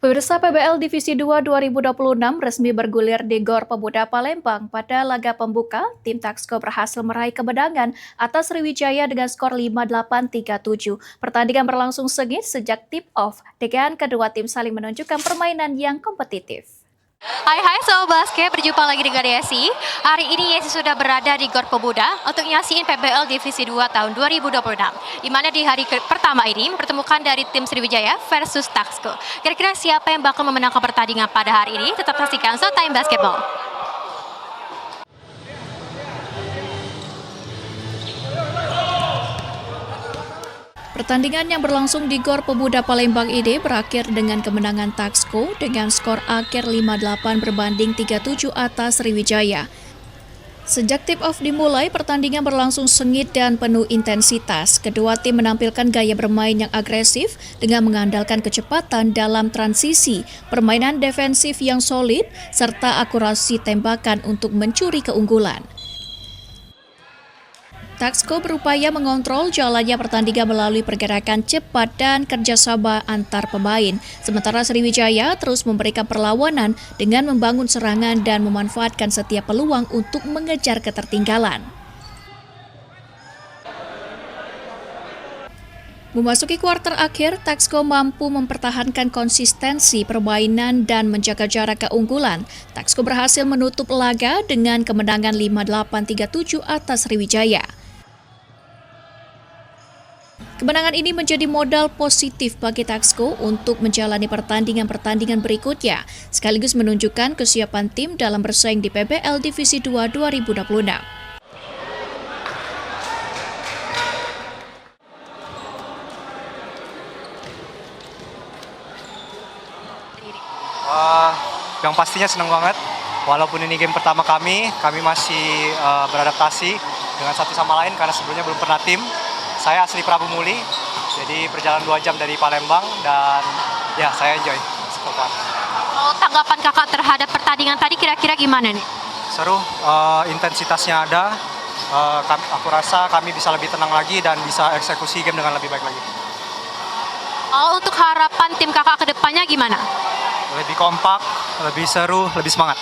Pemirsa PBL Divisi 2 2026 resmi bergulir di Gor Pemuda Palembang. Pada laga pembuka, tim Taxco berhasil meraih kemenangan atas Sriwijaya dengan skor 5-8-3-7. Pertandingan berlangsung sengit sejak tip-off, dengan kedua tim saling menunjukkan permainan yang kompetitif. Hai Sobat Basket, berjumpa lagi dengan Yesi. Hari ini Yesi sudah berada di Gor Pemuda untuk nyaksiin PBL Divisi 2 tahun 2026, di mana di hari pertama ini mempertemukan dari tim Sriwijaya versus Taxco. Kira-kira siapa yang bakal memenangkan pertandingan pada hari ini? Tetap saksikan Showtime Basketball. Pertandingan yang berlangsung di Gor Pemuda Palembang ini berakhir dengan kemenangan Taxco dengan skor akhir 5-8 berbanding 3-7 atas Sriwijaya. Sejak tip-off dimulai, pertandingan berlangsung sengit dan penuh intensitas. Kedua tim menampilkan gaya bermain yang agresif dengan mengandalkan kecepatan dalam transisi, permainan defensif yang solid, serta akurasi tembakan untuk mencuri keunggulan. Taxco berupaya mengontrol jalannya pertandingan melalui pergerakan cepat dan kerjasama antar pemain. Sementara Sriwijaya terus memberikan perlawanan dengan membangun serangan dan memanfaatkan setiap peluang untuk mengejar ketertinggalan. Memasuki kuarter akhir, Taxco mampu mempertahankan konsistensi permainan dan menjaga jarak keunggulan. Taxco berhasil menutup laga dengan kemenangan 5-8-3-7 atas Sriwijaya. Kemenangan ini menjadi modal positif bagi Taxco untuk menjalani pertandingan-pertandingan berikutnya, sekaligus menunjukkan kesiapan tim dalam bersaing di PBL Divisi 2 2026. Yang pastinya senang banget, walaupun ini game pertama kami masih beradaptasi dengan satu sama lain karena sebelumnya belum pernah tim. Saya asli Prabu Muli, jadi perjalanan 2 jam dari Palembang dan ya saya enjoy. Oh, tanggapan kakak terhadap pertandingan tadi kira-kira gimana nih? Seru, intensitasnya ada, aku rasa kami bisa lebih tenang lagi dan bisa eksekusi game dengan lebih baik lagi. Oh, untuk harapan tim kakak ke depannya gimana? Lebih kompak, lebih seru, lebih semangat.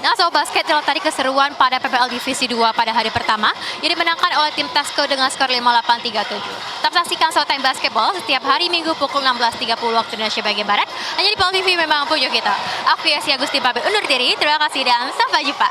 Nah, Sobat Basket, itulah tadi keseruan pada PBL Divisi 2 pada hari pertama yang dimenangkan oleh tim Taxco dengan skor 5-8-3-7. Tetap saksikan Showtime Basketball setiap hari Minggu pukul 16.30 waktu Indonesia bagian Barat. Hanya di PAL TV, memang punya kita. Aku Yesi Agusti pamit undur diri, terima kasih dan sampai jumpa.